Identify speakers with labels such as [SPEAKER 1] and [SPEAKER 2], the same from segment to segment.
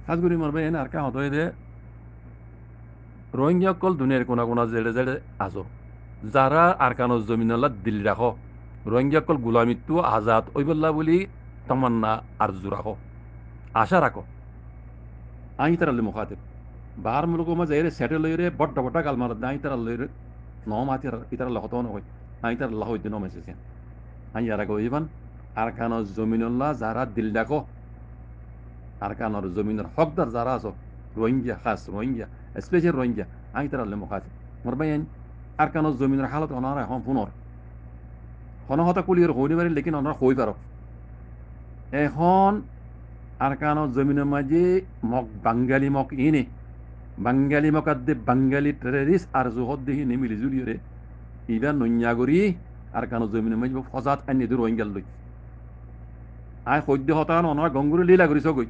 [SPEAKER 1] খাস করি মারবে এনে আর কা হতো দে রোহিঙ্গা কল দুনিয়ার কোনা কোনা জেড়ে জেড়ে আজো যারা আরকানোর জমিন আল্লাহ দিল রাখো রোহিঙ্গা কল গুলামিত্ব আজাদ ওইবল্লা বলি তামান্না আরজু রাখো আশা রাখো আই তার আল্লি মুখাতিব বাহার মুলুক মা যাইরে সেটেল লইরে বড্ড বড্ড গাল মার আই তার লইরে ন মাতির ইতার আল্লাহ হতো নয় আই তার আল্লাহ হইতে নমেছে আই আর আগে ইবান আরকানোর জমিন আল্লাহ যারা দিল রাখো আরকানোর জমিনের হকদার যারা আছো রোহিঙ্গা খাস রোহিঙ্গা স্পেশাল রোহিঙ্গা আই তার আল্লি মুখাতিব মরবাইন আরকানোর জমিনের হালত অনারা এখন পুনর হনহতা কুলিয়র হইনি পারি লেকিন অনারা হই পারো এখন আরকানোর জমিনের মাঝে মক বাঙ্গালি মক ইনে বাঙ্গালি মকাদ্দে বাঙ্গালি টেররিস্ট আর জোহদ দেহি নেমিলি জুলিয়রে ইবা নন্যাগরি আরকানোর জমিনের মাঝে ফজাত আনি দূর রোহিঙ্গাল লই আই সদ্য হতান অনারা গঙ্গুরে লীলা করিছ গই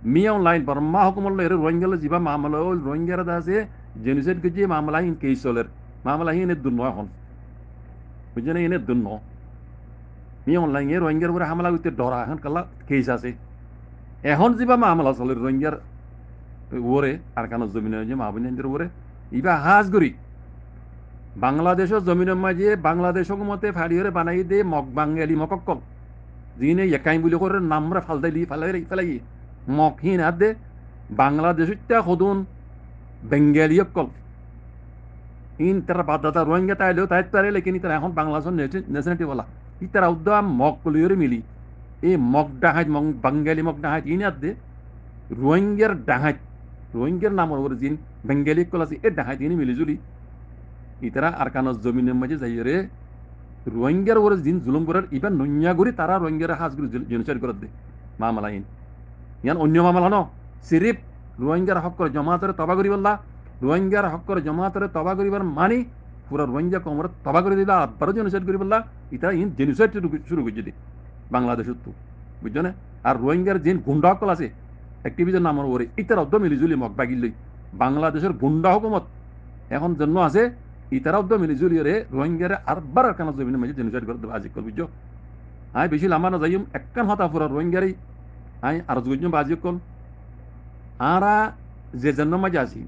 [SPEAKER 1] মি অনলাইন বর্মা হুকুমল এর রোহিঙ্গাল যিবা মামলা রোহিঙ্গার আছে জেনুসাইড গজি মামলা হিন কেস চলের মামলা হিন এর দুর্নয় হন বুঝছেন এনে দুর্ন মি অনলাইন এর রোহিঙ্গার উপরে হামলা করতে ডরা এখন কালা কেস আছে এখন যিবা মামলা চলে রোহিঙ্গার ওরে আরকানোর জমিনের যে মাহবুবের ওরে ইবা হাজ করি বাংলাদেশের জমিনের মাঝে বাংলাদেশ হুকুমতে ফাড়িয়ে বানাই দে মক বাঙালি মকক্কল যিনি একাই বলে করে নামরা ফালদাইলি ফালাই মকহীন হাত দে বাংলাদেশটা সদুন বেঙ্গালি অক্কল ইন তারা বাধ্যতা রোহিঙ্গা তাইলেও তাই পারে লেকিন তারা এখন বাংলাদেশের ন্যাশনালিটি বলা ই তারা উদ্যা মক কলিয়রে মিলি এই মক ডাহাইত বাঙ্গালি মক ডাহাইত ইন হাত দে রোহিঙ্গার ডাহাইত রোহিঙ্গার নামের উপরে যিন বেঙ্গালি অক্কল আছে এই ডাহাইত ইনি মিলিজুলি ইতারা আরকানোর জমিনের মাঝে যাইরে রোহিঙ্গার উপরে যিন জুলুম করার ইবার নন্যা করি তারা রোহিঙ্গার হাজগুলি জেনোসাইড করে দে মামলা ইন ইয়ান অন্য মামলা ন সিরিফ রোহিঙ্গার হক করে জমাতরে তবা করি বললা রোহিঙ্গার হক করে জমাতরে তবা করিবার মানি পুরা রোহিঙ্গা কমরে তবা করে দিলা আবারও জেনোসাইড করি বললা ইতারা ইন জেনোসাইড শুরু করছে দি বাংলাদেশের তো বুঝছো না আর রোহিঙ্গার যিন গুন্ডা হকল আছে অ্যাক্টিভিজের নামের ওরে ইতারা অদ্য মিলিজুলি মগ বাগিল বাংলাদেশের গুন্ডা হুকুমত এখন জন্য আছে ইতারা অদ্য মিলিজুলি রে রোহিঙ্গারে আরবার আর কানা জমিনের মাঝে জেনোসাইড করে দেবে আজিক বুঝছো আই বেশি লাম্বা না যাইম একখান হতা পুরা রোহিঙ্গারই আই আর বুঝছো বাজি কল আরা যে জন্য মাঝে আছি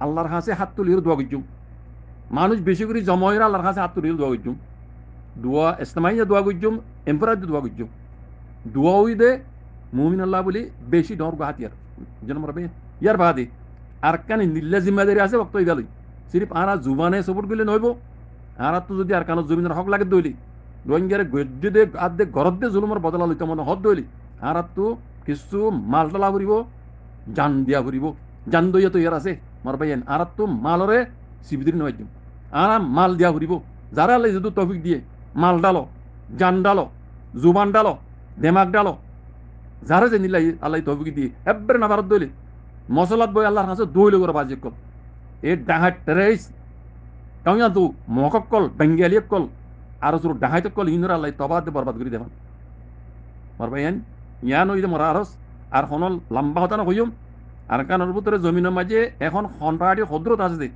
[SPEAKER 1] আল্লাহর কাছে হাত তুলিয়ে দোয়া করছুম মানুষ বেশি করে জমাইরা আল্লাহর কাছে হাত তুলিয়ে দোয়া করছুম দোয়া ইসলামাইয়া দোয়া করছুম এম্পরার দোয়া করছুম দোয়া হই দে মুমিন আল্লাহ বলি বেশি ডর হাতিয়ার যেন মরবে ইয়ার বাদে আর কানে নিল্লা জিম্মাদারি আছে বক্ত ইদালই সিরিফ আরা জুবানে সপোর্ট করলে নইব আর তো যদি আর কানো জমিনের হক লাগে দইলি রোহিঙ্গারে গদ্য দে আর দে ঘরত দে জুলুমের বদলা লইতে মনে হদ দইলি আর তো কিছু মাল টালা ফুরিব জান দিয়া ফুরিব জান দইয়া তো ইয়ার আছে মারবাইন আর তো মালরে সিবিদির নয় আর মাল দিয়া ফুরিব যারা আল্লাহ যদি তফিক দিয়ে মাল ডালো জান ডালো জুবান ডালো দেমাগ ডালো যারা যে নিলাই আল্লাহ তফিক দিয়ে এবারে না ভারত দইলে মশলাত বই আল্লাহর কাছে দইলে করে বাজিক কল এই ডাহাত টেরারিস্ট কাউয়া তো মকক্কল বেঙ্গালি কল আর শুরু ডাহাইত কল ইনর আল্লাহ তবাদ বরবাদ করে দেখান মারবাইন ইয়ান ওই যে মরা আরস আর হনল লম্বা হতা না হইম আর কানের ভিতরে জমিনের মাঝে এখন হনপাহাড়ি হদ্রত আছে দে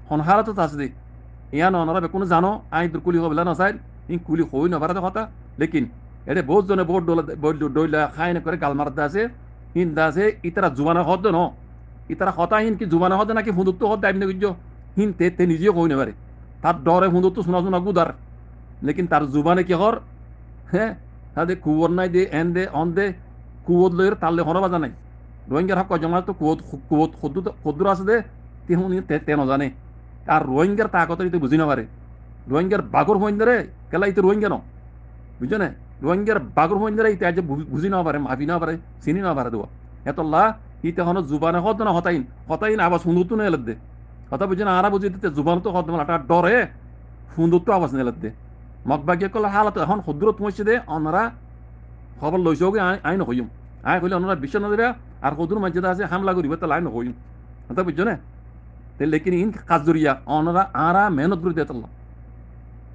[SPEAKER 1] হনহারত আছে দে ইয়ান অনারা কোনো জানো আই তোর কুলি হবিলা নসাই ইন কুলি হই নবারাতে কথা লেকিন এটা বহুত জনে বহুত ডইলা খাই না করে গাল মারতে আছে হিন আছে ইতারা জুবানা হদ ন ইতারা হতা হিন কি জুবানা হদ নাকি হুন্দুত্ব হদ দাইব না বুঝছো হিন তে নিজেও কই না পারে তার ডরে হুন্দুত্ব শোনা শোনা গুদার লেকিন তার জুবানে কি হর হ্যাঁ তাদের কুয়োর নাই দে এন দে অন দে কুয়োত লইর তারলে হর বাজা নাই রোহিঙ্গার হক জমা তো কুয়োত ক্ষুদ্র আছে দে তে নজানে আর রোহিঙ্গার তাকত ইতে বুঝি না পারে রোহিঙ্গার বাগর হইন্দরে কেলা ইতে রোহিঙ্গা ন বুঝছো না রোহিঙ্গার বাগর হইন্দরে ইতে আজ বুঝি না পারে মাফি না পারে চিনি না পারে দেওয়া এতল্লা ইতে হন জুবানে হদ না হতাইন আবার সুন্দর তো নেলে দে কথা বুঝি না আরা বুঝি দিতে জুবান তো হদ না ডরে সুন্দর তো আওয়াজ নেলে দে মগবাগিয়ে কল হালত এখন ক্ষুদ্র পৌঁছে দে অনারা খবর লইছ আই নহইম আই কইলে অনারা বিশ্ব না দেবে আর কদুর মসজিদে আছে হামলা করিব তাহলে আই নহইম কথা বুঝছো না লেকিন ইন কাজ জরিয়া অনারা আরা মেহনত করে দিয়ে তাল্লা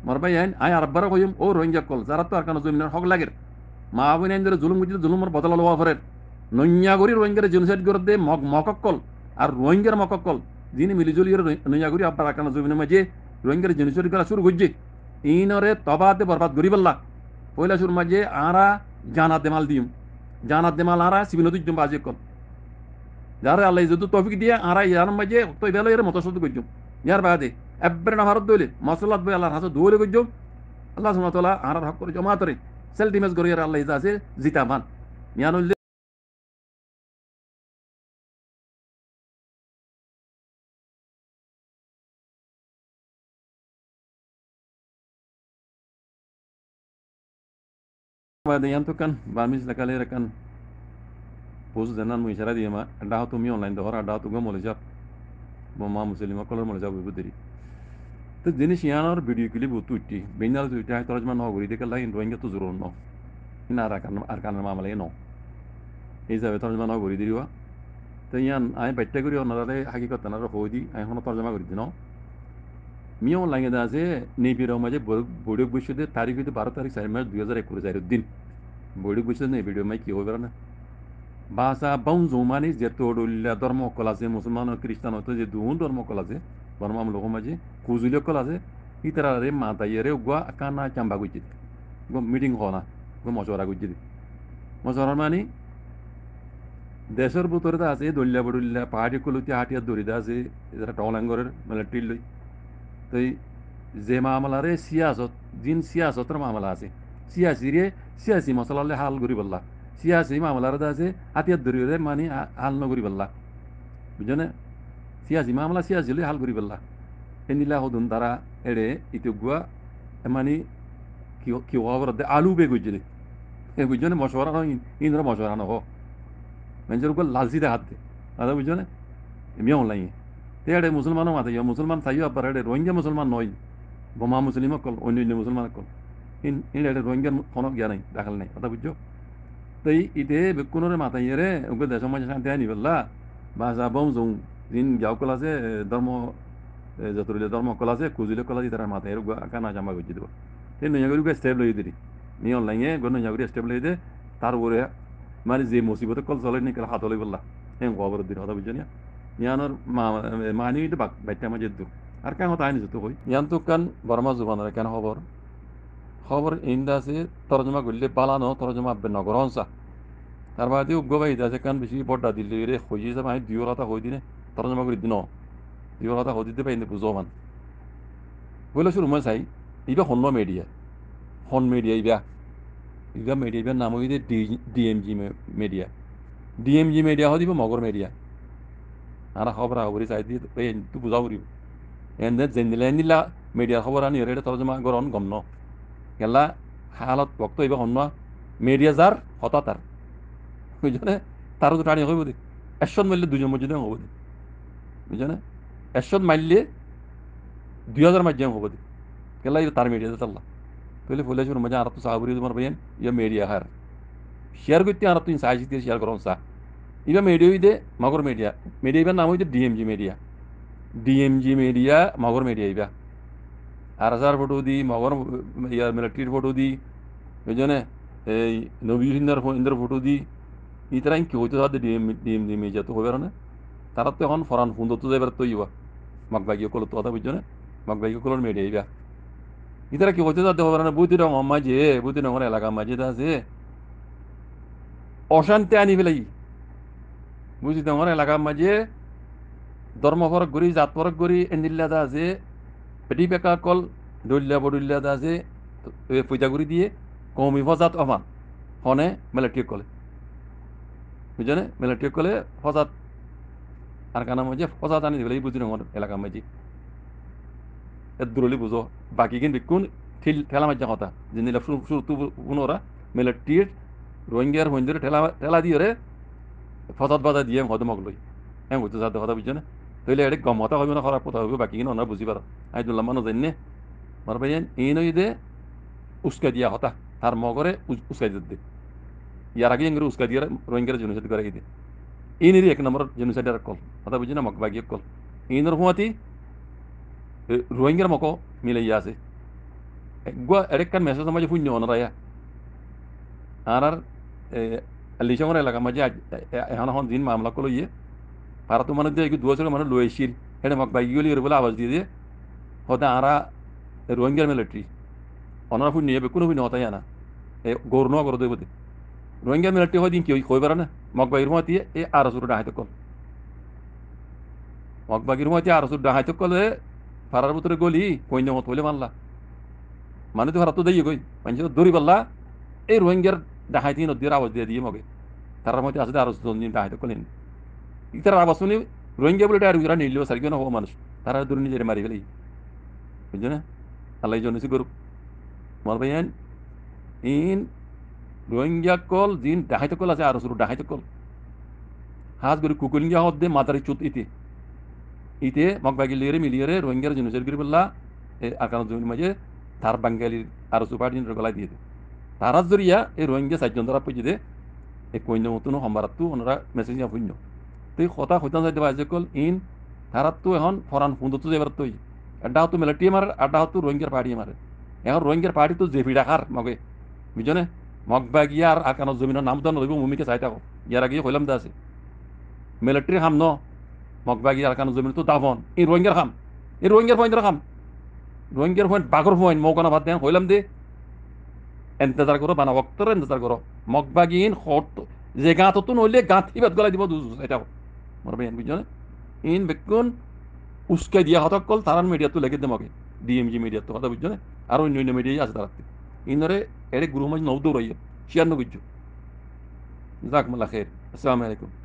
[SPEAKER 1] মরবাই আইন আই আরবার কইম ও রোহিঙ্গা কল যারা তো আর কেন জমিনের হক লাগের মা বোন আইন জুলুম বুঝিতে জুলুমের বদলা লওয়া ফেরের নইয়া করি রোহিঙ্গারে জেনোসাইড করে দে মকক্কল আর রোহিঙ্গার মকক্কল যিনি মিলিজুলি নইয়া করি আব্বার আর কেন জমিনের মাঝে রোহিঙ্গারে জেনোসাইড করা শুরু করছে ইনরে তবাতে বরবাদ করি বললা পয়লা সুর মাঝে আরা জানাত দেমাল দিম জানাত দেমাল আরা সিবিনদুজ বাজে কল যারা আল্লাহ যদি তৌফিক দিয়ে আরা ইয়ার মাঝে তো বেলা এর মতো শুধু করছুম ইয়ার বাদে এব্রে না ভারত দইলে মসলাত বই আল্লাহর হাতে দৌলে করছুম আল্লাহ সুবহানাহু ওয়া তাআলা আরার হক করে জমা করে সেলফ ইমেজ করে আল্লাহ ইজা আছে জিতা মান ইয়ান baada yanto kan bamis la kalera kan pos denan mu isara di ma da to mi online da hora da to gamo le jap mo ma muslima kolor mo le jap budiri তো জিনিস ইয়ানোর video clip তুইটি বেনাল তুইটি হয় তরজমা ন করি দেখে line Rohingya তো জরুর ন ইনা আর কানের মামলা ন এই যাবে তরজমা ন করি দিবা তো ইয়ান আমি বাচ্চা করি ওনারে হাকিকত না হই দি আমি এখন তরজমা করি দি ন মিও লাগে দা আছে নেবির মাঝে বড় বৈশ্যদের তারিখ হইতে 12 তারিখ 4 মাস 2021 দিন বড় বৈশ্য নেই ভিডিও মাই কি হবে না bahasa bangzong mani যেত ডলিয়া ধর্ম কল আছে মুসলমান ও খ্রিস্টান হতো যে দুন ধর্ম কল আছে বর্মাম লোক মাঝে কুজুলিও কল আছে ইতারে মাতাইরে গুয়া কানা চাম্বা গুজি গো মিটিং হনা গো মশওয়ারা গুজি মশওয়ারা মানে দেশের ভিতরে আছে দলিয়া বড়লিয়া পাহাড়ি কলুতি হাটিয়া দরিদা আছে এরা টলাঙ্গরের মানে টিল তো যে মামলারে সিয়াসত দিন সিয়াসতের মামলা আছে সিয়াসিরে সিয়াসি মশলালে হাল করি বললা সিয়াসি মামলার আছে হাতিয়ার দরিয়ে মানে হাল নগরি বললা বুঝনে সিয়াসি মামলা সিয়াসি হাল করি বললা এনিলা হদুন তারা এড়ে ইতুগুয়া মানে কি খবর আলু বে গুজরে এ বুঝনে মশওয়ারা নয় ইন্দ্র মশওয়ারা নহ মানুষের উপর লালচি হাত দে দাদা বুঝনে মিয়াও নাই তে এড়ে মুসলমানও মাথায় মুসলমান চাইও আবার এড়ে রোহিঙ্গা মুসলমান নয় বোমা মুসলিম কল অন্য মুসলমান কল ইন এড়ে রোহিঙ্গার কোনো জ্ঞান নাই দেখাল নাই কথা বুঝছো তো ইতে বেকুনরে মাথাইরে ওকে দেশ সমাজ শান্তি আনি বললা বাসা বম জং দিন যাও কল আছে ধর্ম যতগুলো ধর্ম কল আছে কুজিলে কল আছে তারা মাথায় কানা জামা গুজি দেবো এই নৈয়াগুড়ি স্টেপ লই দিলি নিয়ে অনলাইনে নৈয়াগুড়ি স্টেপ লই দে তার উপরে মানে যে মুসিবতে কল চলে নি হাত লই বললা এই খবর দিন কথা বুঝছো না ইয়ানোর মানি বাইটা মাঝে দূর আর কেন তাই নিজ তো কই ইয়ান তো কান বর্মা জুবানের কেন খবর খবর ইন্দা আছে তরজমা করলে পালানো তরজমা আব্বে নগর হনসা তার বাদে উগ্র বাই আছে কান বেশি বড় দিল্লি রে হয়ে যাবে আমি দুই কথা হই দিনে তরজমা করে দিন দুই কথা হই দিতে পাই বুঝো মান বলে শুরু মই চাই ইবা হন্য মিডিয়া হন মিডিয়া ইবা মিডিয়া ইবার নাম হইতে ডিএমজি মিডিয়া ডিএমজি মিডিয়া হয় দিব মগর মিডিয়া আর খবর খবরই চাই দিয়ে তুই বুঝাও করিব এনে জেনিলা এনিলা মিডিয়ার খবর আনি রে তরজমা গরন গম ন গেলা হালত বক্ত ইবা হন্য মিডিয়া যার হতা তার বুঝলে তারও তো টাড়ি হইব দে একশত মারলে দুজন মসজিদে হব দে বুঝলে একশত মারলে 2000 মার্জিয়াম হব দে গেলা তার মিডিয়াতে চাল্লা তাহলে ফুলে শুরু মজা আর তো সাহাবুরি তোমার ভাইয়েন ইয়া মিডিয়া হার শেয়ার করতে আর তুই সাহায্য দিয়ে শেয়ার করো সা ইবা মিডিয়া দে মগর মিডিয়া মিডিয়া ইবার নাম হইতে ডিএমজি মিডিয়া ডিএমজি মিডিয়া মগর মিডিয়া ইবা আর হাজার ফটো দি মগর ইয়া মিলিটারির ফটো দি বুঝলে এই নবী ইন্দ্র ফটো দি ইতারাই কি হইতে তাদের ডিএমজি মিডিয়া তো হবে না তারা তো এখন ফরান ফোন তো যাইবার তো ইবা মগবাগিয়ে কল তো কথা বুঝছো না মগবাগিয়ে কলর মিডিয়া ইবা ইতারা কি হইতে তাদের হবে না বুদ্ধি রঙ মাঝে বুদ্ধি রঙের এলাকা মাঝে আছে অশান্তি আনি ফেলাই বুঝি তোমার এলাকার মাঝে ধর্ম ফরক করি জাত ফরক করি এন্দিল্লাদা আছে পেটি পেকা কল দলিয়া বদলিয়াদা আছে পূজা করে দিয়ে কমি ফজাত অমান হনে মেলাটিক কলে বুঝলে মেলাটিক কলে ফজাত আর কানার মাঝে ফজাত আনি দিবে বুঝি আমার এলাকার মাঝে এর দূরলি বুঝো বাকি কিন্তু কোন ঠেলা মাঝে কথা যে শুরু পুনরা মেলাটির রোহিঙ্গার হইন্দরে ঠেলা ঠেলা দিয়ে রে ফজাত বাজা দিয়ে হদে মগলই হ্যাঁ বুঝতে যাতে কথা বুঝছো না তাহলে এটা গম হতা হবে না খারাপ কথা হবে বাকি কিন্তু ওনারা বুঝি পারো আইদুল্লাহ মানুষ জানি মার ভাই এই নই দে উস্কা দিয়া হতা আর মগরে উস্কাই দিতে ইয়ার আগে ইংরে উস্কা দিয়ে রোহিঙ্গার জেনোসাইড করে দে এই নিরি এক নম্বর জেনোসাইডার কল কথা বুঝি না মগ বাগিয়ে কল ইনর হুয়াতি রোহিঙ্গার মক মিলে ইয়া আছে গুয়া এরেকান মেসেজ মাঝে শূন্য ওনারা আর আর লিশংর এলাকা মাঝে এখন এখন দিন মামলা করলো ইয়ে ভারত মানুষ দিয়ে দু বছর মানুষ লই আসছিল এটা মগ বাগি গলি বলে আওয়াজ দিয়ে দিয়ে হতে আরা রোহিঙ্গার মিলিটারি ওনারা শূন্য কোনো শূন্য হতাই আনা গৌর নোয়া করে দেবো রোহিঙ্গা মিলিটারি হয় দিন কি হয়ে পারে না মগ বাগির মত দিয়ে এই আর সুরটা হাইতে কল মগবাগির মধ্যে আর সুর ডাহাইতে কলে ফারার ভিতরে গলি কইন্য মত হইলে মানলা মানে তো ফারা তো দেই গই মানে দড়ি পাল্লা এই রোহিঙ্গার ডাহাইতি নদীর আওয়াজ দিয়ে মগে তার মধ্যে আছে আরো জন ডাহাইতে কলেন ইতার আওয়াজ শুনি রোহিঙ্গা বলে আর ইরা নিলেও সারি কেন হবো মানুষ তারা দূরে নিজের মারি ফেলি বুঝছো না আল্লাহ জন্য করুক মল ভাইয়ান ইন রোহিঙ্গা কল জিন ডাহাইতে কল আছে আর সুর ডাহাইতে কল হাজ করে কুকুলিঙ্গা হদ দে মাদারি চুত ইতে মগবাগি লিয়ে মিলিয়ে রোহিঙ্গার জনুসের গিরি বললা আকান জমির মাঝে তার বাঙ্গালির আর সুপার দিন গলায় দিয়ে তারা জরিয়া এই রোহিঙ্গা চারজন ধরা পুজি দে এই কইন্য মতন সম্বারাতু ওনারা মেসেজ পুণ্য তুই কথা হইতাম যাইতে পারছে কল ইন তারা তো এখন ফরান ফুন্দতো যাবার তুই আড্ডা হতো মেলাটি মারে আড্ডা হতো রোহিঙ্গার পার্টি মারে এখন রোহিঙ্গার পার্টি তো জেপি ডাকার মগে বুঝনে মগবাগিয়া আর আকানোর জমিনের নাম তো নদীব ভূমিকে চাই থাকো ইয়ার আগে হইলাম দা আছে মিলিটারি খাম ন মগবাগি আর কানো জমিন তো দাবন এই রোহিঙ্গার খাম এই রোহিঙ্গার পয়েন্টের খাম রোহিঙ্গার পয়েন্ট বাগর পয়েন্ট মৌকানা ভাত দেন হইলাম দে এন্তেজার করো বানা বক্তর এন্তেজার করো মগবাগিন হট যে গাঁ তো নইলে গাঁ থিবাত গলাই দিব এটাও মরবে এন বুঝছো ইন বেকুন উস্কাই দিয়া হতক কল তারান মিডিয়া তো লেগে দেমকে ডিএমজি মিডিয়া তো কথা বুঝছো না আর অন্য অন্য মিডিয়াই আছে তারাতে ইনরে এড়ে গুরু মাঝ নৌ দৌড়াইয়া শিয়ান্ন বুঝছো জাক মাল্লা খের আসসালামু আলাইকুম